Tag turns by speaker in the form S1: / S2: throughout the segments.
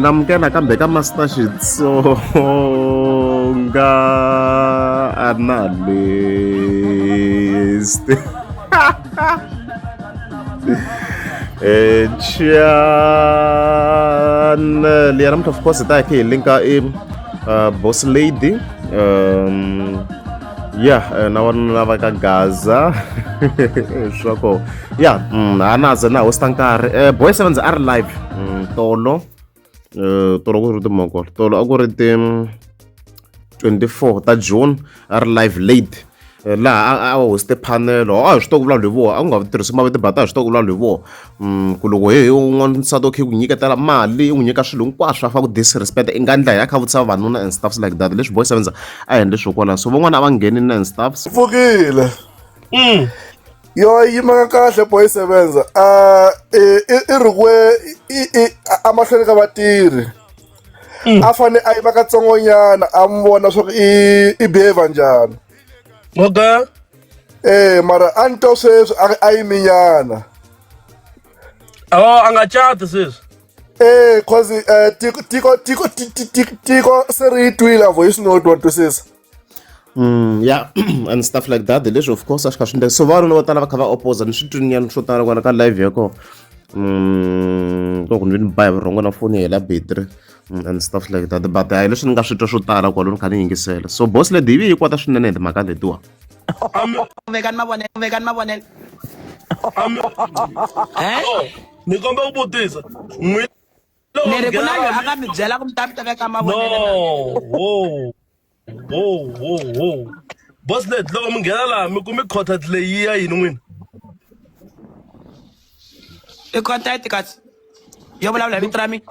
S1: Namkela kambe ka Master Xitsonga analyst. Channel ya namuntlha of course ta hi linka boss lady na wanuna va ka Gaza swa ko anaze na hosta nkarhi boy 7 a ri live tolo ku ri timoko tolo a ku ri ti 24 ta June a ri live late laha a hoste panelo a hi swi tiva ku vulavula hi vona a ku nga tirhisi mavito but a hi swi tiva ku vulavula hi vona ku loko he un'wana nsati okay ku nyiketela mali u nyika swilo hinkwaswo a fa ku disrespect i nga ndla hi a kha vutisa vavanuna and stuffs like that leswi boy 7 a endle swo kwala so van'wana a va nghenini and stuffs
S2: pfukile yo yima kahle boy 7 i ri kwe a mahlweni ka vatirhi a fane a yima katsongonyana a mi vona swa ku i behave njhani
S3: okay
S2: mara a ni twa sweswi a yiminyana
S3: a nga cati sweswi
S2: cause tiko se ri yi twile voice note wa twisisa
S1: and stuff like that leswi of course a swi kha swi endleka so vavanuna vo tala va kha va opposa ni swi twininyana swo tala kona ka live yako loko ni ve ni ba hi vurhongo na foni hela battery and stuff like that but hayi leswi ni nga swi twa swo tala kwalo ni kha ni yingisela so boss lady ivi yi kwata swinene hi timhaka letiwa
S4: vekani mavonelo
S3: ni komba ku vutisa
S4: ni ri ku na loyi a nga mi byela ku mi ta veka mavonelo
S3: boss lady loko mi nghena laha mi kumi contact leyi ya yini n'wina
S4: i contact kasi yo vulavula hi vito ra mina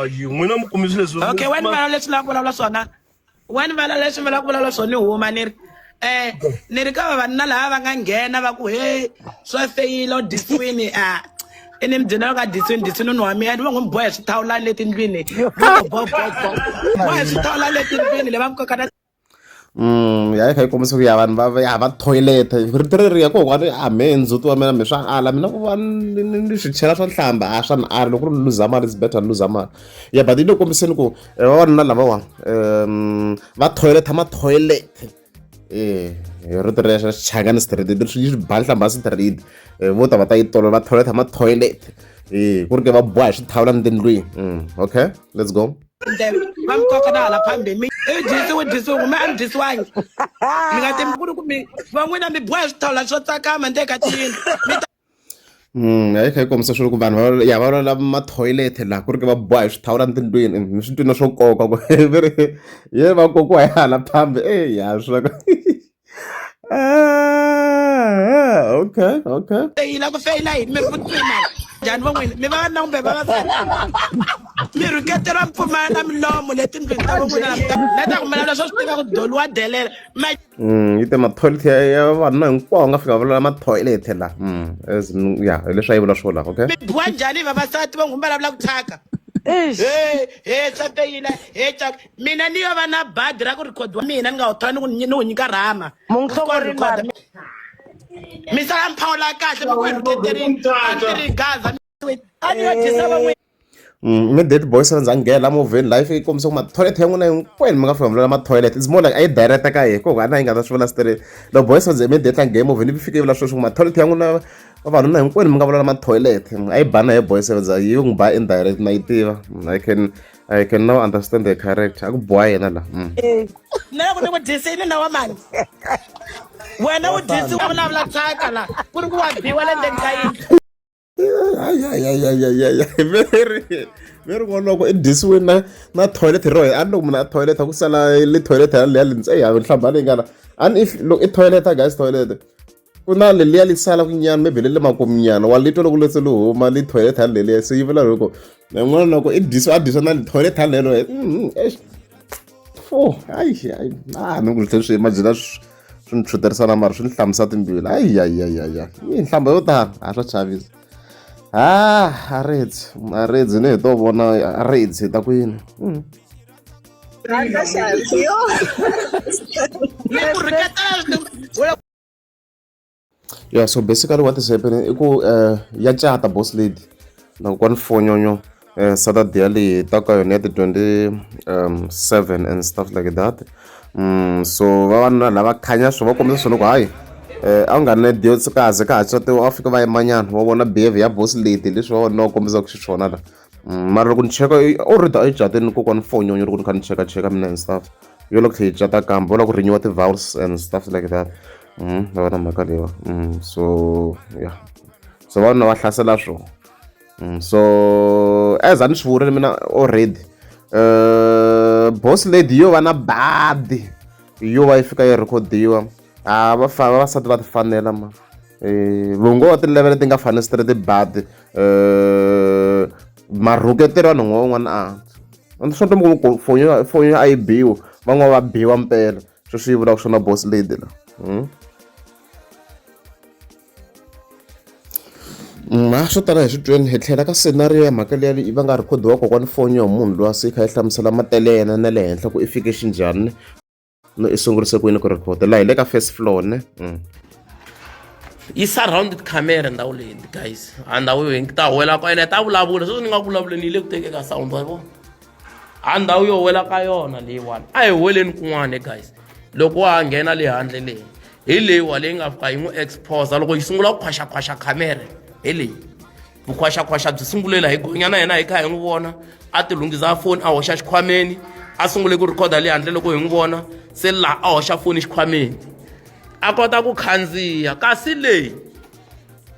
S3: yi n'wina mi kumi swilo leswi
S4: okay wena vala leswi la ku vulavula swona wena vala leswi vala ku vulavula swona ni huma ni ri ni ri ka vavanuna lava va nga nghena va ku he swa feyilo diswini i ni mi byela ka diswini ni wa mina ni va n'wi boya swithawulani leti ndlwini boya swithawulani leti ndlwini le va mi kokana
S1: ya kha yi kombisa ku ya vanhu va toilet rito leri ya kokwani a me ndzhuti wa mina mi swa ala mina ku va ni swi chela swa nhlamba a swa ni ali loko ri luza mali is better ni luza mali ya but yi le kombiseni ku vavanuna lavawa va toilet ma-toilet rito ri ya xichangani street leswi yi swi ba nhlamba street vo ta va ta yi tolo va toilet ma-toilet ku ri ke va boha hi swithawulani tindlwini okay let's go
S4: va mi kokana hala phambeni mi disiwe kumbe a ni disiwangi mi nga temi ku ri ku mi van'wina mi boha swithawula swo tsakama nde ka tiyindlu
S1: yi kha yi kombisa swilo ku vanhu ya va lava ma-toilet laha ku ri ke va boha hi swithawulani tindlwini ni swi twina swo koka ku ye va kokiwa hi hala phambi ya swaka okay
S4: feyila ku feyila yini mi pfutsima njhani van'wina mi va na kumbe vavasati mi rhuketela mpfumala na milomo leti ndlwini ta van'wina na ta kumela leswo swi tiva ku doliwa delela
S1: yi te ma-toilet ya vavanuna hinkwawo nga fika vulavula ma-toilet laha ya hi leswi a yi vula swo laha okay
S4: mi biwa njhani vavasati va n'wi vulavula ku thyaka swa feyila caka mina ni yo va na badi ra ku rikhodiwa mina ni nga wu thola ni wu nyika rhama misala mphawula kahle va ku hi rhuketerini a ndzi ri Gaza a ni yo dyisa van'wina
S1: mi dead boy 7 a nghena movheni life yi kombisa ku ma-toilet ya n'wina hinkwenu mi nga fika vulavula ma-toilet it's more like a yi direct ka hi koku a na yi nga ta swi vula straight loko boy 7 immediately a nghena movheni ivi fika yi vula sweswo ku ma-toilet ya n'wina vavanuna hinkwenu mi nga vulavula ma-toilet a yi bana hi boy 7 yi n'wi ba indirect na yi tiva I can now understand the character a ku boha yena laha
S4: na ku ni ku disini na wa mani wena u disi wa vulavula thyaka la ku ri ku wa biwa le ndzeni ka yindlu
S1: veri n'wana loko i disiwini na toilet rohe a ni loko munhu a toilet a ku sala le toilet leya lintse ya nhlamba leyi nga la ani if loko i toilet guys toilet ku na leliya li sala ku nyana maybe le makumu nyana wa litwa loko letse li huma li toilet leliya se yi vula loko n'wana loko i disiwa a disiwa na toilet lelo ni ku tlhe swi imagina swi ni chuterisana mara swi ni hlamusa timbilu ayayayaya yi nhlamba yo tala a swa chavisa aredzi ni hi to vona aredzi hi ta ku yini yeah so basically what is happening i ku ya cata boss lady na kokwana Fonyonyo Saturday leyi ta ka yona ya ti 27 and stuff like that. So vavanuna lava khanya swo va kombisa swona ku hayi a nga na dio kaze ka hatswatiwa a fika va yimanyana wa vona behavior ya boss lady leswi va vona kombisa ku xiswona la. Mara loko ni cheka already a yi catini kokwana Fonyonyo loko ni kha ni cheka mina and stuff yo loko hi cata kambe va la ku rinyiwa ti-vows and stuff like that. Va va na mhaka leyiwa. So yeah, so vavanuna va hlasela swo. So as a ni swi vurile mina already boss lady yo va na badi yo va yi fika yi rekhodiwa vavasati va ti fanela ma vungo wa ti-level leti nga fanisi ti ri tibadi marhuketeri vanhu n'wana a swo ntumbuluko ku fonyo a yi biwa van'wana va biwa mpela sweswi yi vulaka swona boss lady la. Swo tala hi switweni hi tlhela ka scenario ya mhaka leyi va nga rhikhodiwa kokwana Fonyo hi munhu loyi a se kha yi hlamusela matele ya yena na le henhla ku i fike xinjhani no i sungurise ku yini ku rhikhoda laha hi le ka first floor ne.
S5: Yi surrounded camera ndhawu leyi guys a ndhawu yo hi ta wela ka yona ta vulavula sweswi ni nga ku vulavuleni yi le ku tekeka sound wa vona a ndhawu yo wela ka yona leyiwani a hi weleni kun'wana guys loko wa ha nghena le handle leyi hi leyiwa leyi nga fika yi n'wi exposa loko yi sungula ku khwaxakhwaxa camera hi leyi vukhwaxakhwaxa byi sungulela hi gonya na yena hi kha hi n'wi vona a ti lunghisa foni a hoxa xikhwameni a sungule ku rhikhoda le handle loko hi n'wi vona se laha a hoxa foni xikhwameni a kota ku khandziya kasi leyi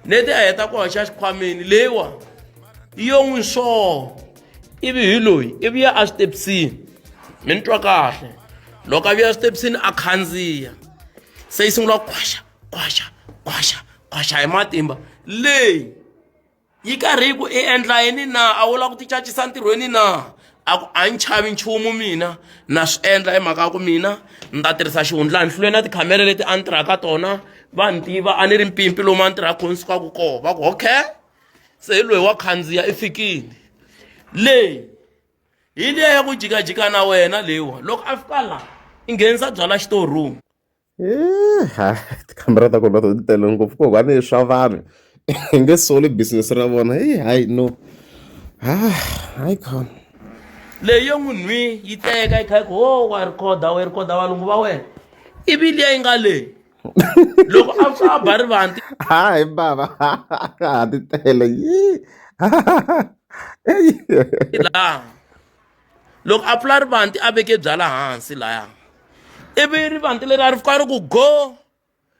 S5: leti a heta ku hoxa xikhwameni leyiwa yo n'wi swo ivi hi loyi ivi ya a switepsini mi ni twa kahle loko a vuya switepsini a khandziya se yi sungula ku khwaxa hi matimba leyi yi karhi ku i endla yini na a wu la ku ti cacisa ntirhweni na a ku a ni chavi nchumu mina na swi endla hi mhaka ku mina ni ta tirhisa xihundla ni hlule na tikhamera leti a ni tirhaka tona va ni tiva a ni ri mpimpi lomu a ni tirhaka kona sukaka koho va ku okay se hi loyi wa khandziya i fikile leyi hi liya ya ku jikajika na wena leyiwa loko a fika la i nghenisa byala xitoreroom
S1: tikhamera ta kona ti tele ngopfu ko vani swa vanhu hi nge soli business ra vona hayi no hayi khona
S5: leyi yo n'wi yi teka yi kha yi ku ho wa rhikhoda valungu va wena ivi liya yi nga leyi loko a fika a ba rivanti
S1: hayi bava ha ti tele
S5: laha loko a pfula rivanti a veke byala hansi laya ivi rivanti leri a ri fika ri ku go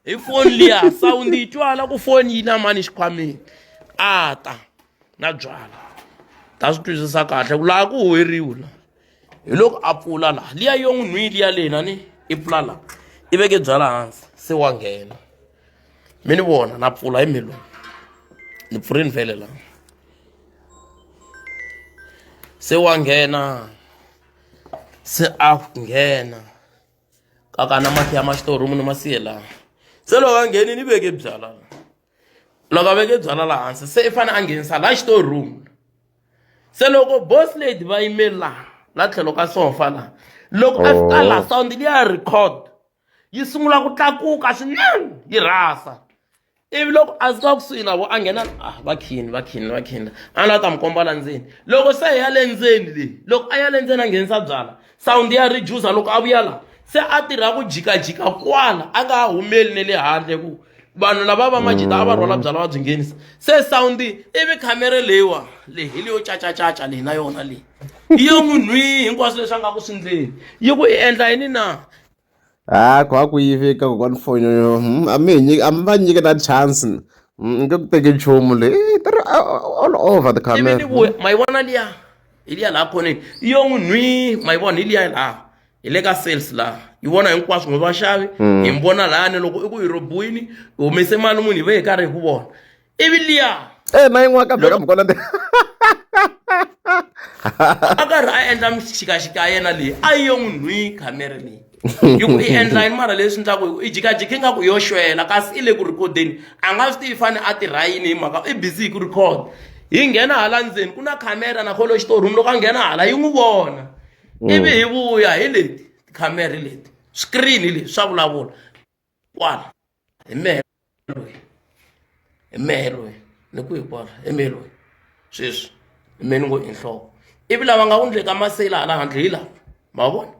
S5: hi foni liya sawundi yi twala ku foni yi na mani xikhwameni a ta na byala ta swi twisisa kahle ku laha ku hoyeriwa hi loko a pfula laha liya yo n'wi nwi liya leyi nani i pfula laha i veke byala hansi se wa nghena mi ni vona na pfula hi meloni ni pfurini vhele laha se wa nghena se a nghena kaka na mati ya maxitorumu ni masiye laha se loko a ngheni ni veke byala loko a veke byala laha hansi se i fanele a nghenisa laha xitorumu se loko boss lady va yimeli la tlhelo ka sofa laha loko a fika laha sound liya record yi sungula ku tlakuka swinene yi rasa ivi loko a zika kusuhi na vo a nghena va khini a la ta mi komba la ndzeni loko se hi ya le ndzeni leyi loko a ya le ndzeni a nghenisa byala sound ya reducer loko a vuya laha se a tirha ku jikajika kwala a nga humeli ne le handle ku vanhu lava va majita a va rhwala byala va byi nghenisa se sound ivi khamera leyiwa leyi hi leyo cacacaca leyi na yona leyi yo n'wi nwi hinkwaswo leswi a nga ku swindleni yi ku i endla yini na
S1: kwa ku yi fika kokwana Fonyo a mi va nyike na chance nge ku teki nchumu leyi ti ri all over the camera
S5: ivi ni vuya ma yi vona liya hi liya laha khoneni yo n'wi nwi ma yi vona hi liya laha hi le ka sales laha yi vona hinkwaswo n'wi vaxavi hi mi vona lahani loko i ku hi robiwini hi humese mali munhu hi ve hi karhi hi ku vona ivi liya
S1: na yin'wana kambe ka mi kona
S5: a karhi a endla mixikaxika ya yena leyi a yi yo n'wi nwi khamera leyi yi ku i endla yini mara leswi endlaku i jikajika ingaku yo xwela kasi i le ku rhikodeni a nga swi tivi fane a tirha yini hi mhaka i busy hi ku record hi nghena hala ndzeni ku na khamera na kholo xitorumu loko a nghena hala yi n'wi vona ivi hi vuya hi leti tikhamera leti screen leswi swa vulavula kwala hi mehe loyi ni ku hi kwala hi mehe loyi sweswi me ni ngo i nhloko ivi lava nga ku ndleka maseyila hala handle hi lava ma vona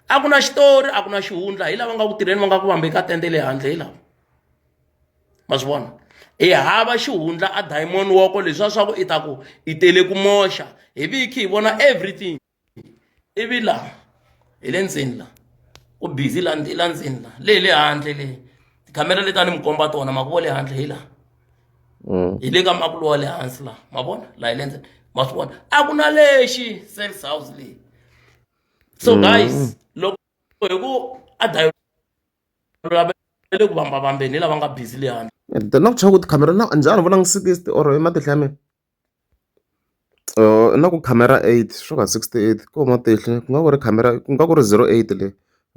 S5: a ku na xitori a ku na xihundla hi lava nga ku tirheni va nga ku vambe ka tende le handle hi lava ma swi vona hi hava xihundla a diamond walk leswiya swa ku i ta ku i tele ku moxa hi vi hi kha hi vona everything ivi laha hi le ndzeni la ku busy la ndzeni la le handle le tikhamera leti a ni mi komba tona ma ku vo le handle hi laha hi le ka makulu wa le hansi laha ma vona laha hi le ndzeni ma swi vona a ku na lexi Sales House leyi so guys loko hi ku a diamond le ku vambeni lava nga busy le handle
S1: na ku chava ku tikhamera na njhani vona 60 or i matihlo ya mina na ku camera 8 swo ka 68 ko matihlo ku nga ku ri camera ku nga ku ri 08 le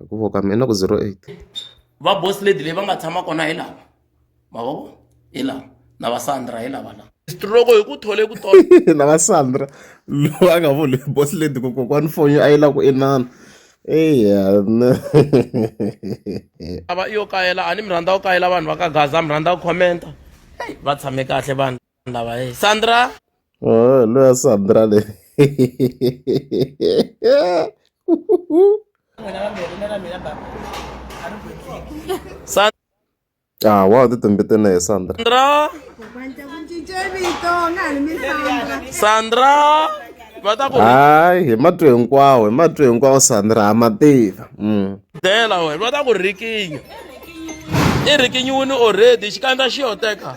S1: ku voka mina ku 08
S5: va boss lady leyi va nga tshama kona hi lava ma vo hi lava na va Sandra hi lava la stroke hi ku thole ku tola
S1: na va Sandra lo a nga vuli boss lady ku kokwani foni a yi la ku inana eya
S5: ava iyo kayela a ni mi rhandza ku kayela vanhu va ka Gaza mi rhandza ku commenta va tshame kahle vanhu lava Sandra
S1: loya Sandra le wow titimbi tine hi
S5: Sandra va ta ku
S1: hayi hi matwi hinkwawo Sandra ha ma tiva
S5: dela wena va ta ku rikinya i rikinyiwini already xikandza xi yo teka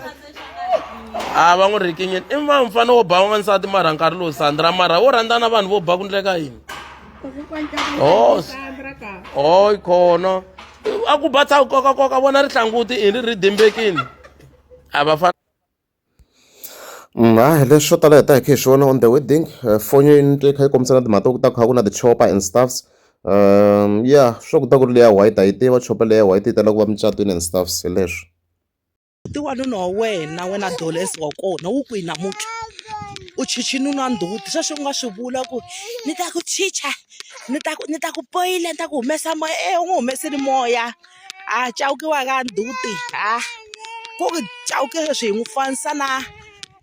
S5: a va n'wi rikinyeni i mfana wo ba n'wansati mara nkarhi lowu Sandra mara wo rhandza na vanhu vo ba ku ndleka yini i khona a ku batsa koka vona rihlanguti i ri dimbekini a va
S1: hayi leswi swo tala hi ta hi kha hi swi vona on the wedding foni yi kha yi kombisa na timhaka ta ku ta kha ku na ti-chopper and stuffs yeah swo ku ta ku ri leya white a yi tiva chopper leya white yi tala ku va mucatwini and stuffs hi leswi
S6: wanuna wa wena Dolesi wa kona wu kwihi namuntlha u chichini na nduti sweswi u nga swi vula ku ni ta ku chicha ni ta ku boyile ni ta ku humesa moya u n'wi humeseli moya a cawukiwa ka nduti ku ku cawuke leswi hi n'wi fanisa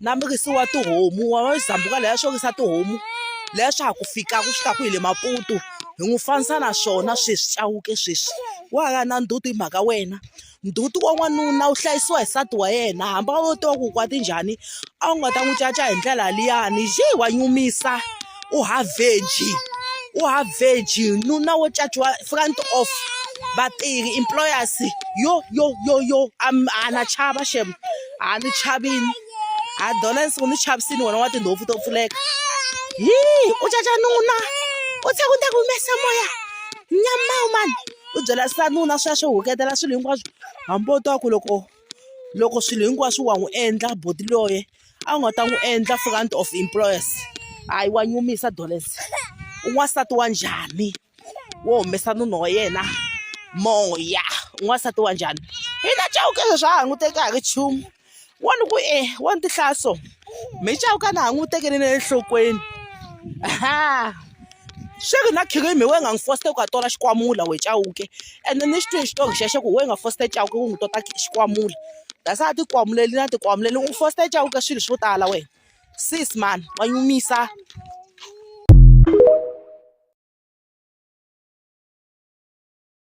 S6: na murisi wa tihomu wa zambuka leya swo risa tihomu leya swa ha ku fikaku swi ta ku hi le Maputo hi n'wi fanisa na swona sweswi cawuke sweswi wa ka na nduti hi mhaka wena nduti wa n'wanuna wu hlayisiwa hi nsati wa yena hamba wo tiva ku kwati njhani a wu nga ta n'wi caca hi ndlela liyani wa nyumisa u ha veji nuna wo caciwa front of vatirhi employers yo a na chava shem a ni chavini a Dolesi u ni chavisini wena wa tindhofu to pfuleka u caca nuna u tshika u ta ku humesa moya nyamawu mani u byela sanuna sweswo huketela swilo hinkwaswo hambi u twa ku loko swilo hinkwaswo wa n'wi endla boti loye a wu nga ta n'wi endla front of employers hayi wa nyumisa Dolesi un'wansati wa njhani wo humesa nuna wa yena moya un'wansati wa njhani hina cawuke leswi a ha n'wi tekaka nchumu wani ku wani tihlaso mi cawuka na ha n'wi tekeleni enhlokweni sweki na khirimi we nga n'wi fosite ku a tola xikwamula we cawuke ende ni xitwi hi xitori xexe ku we nga fosite cawuke ku n'wi tota xikwamula kasi a tikwamuleli na tikwamuleli u fosite cawuke swilo swo tala wena sis man wa nyumisa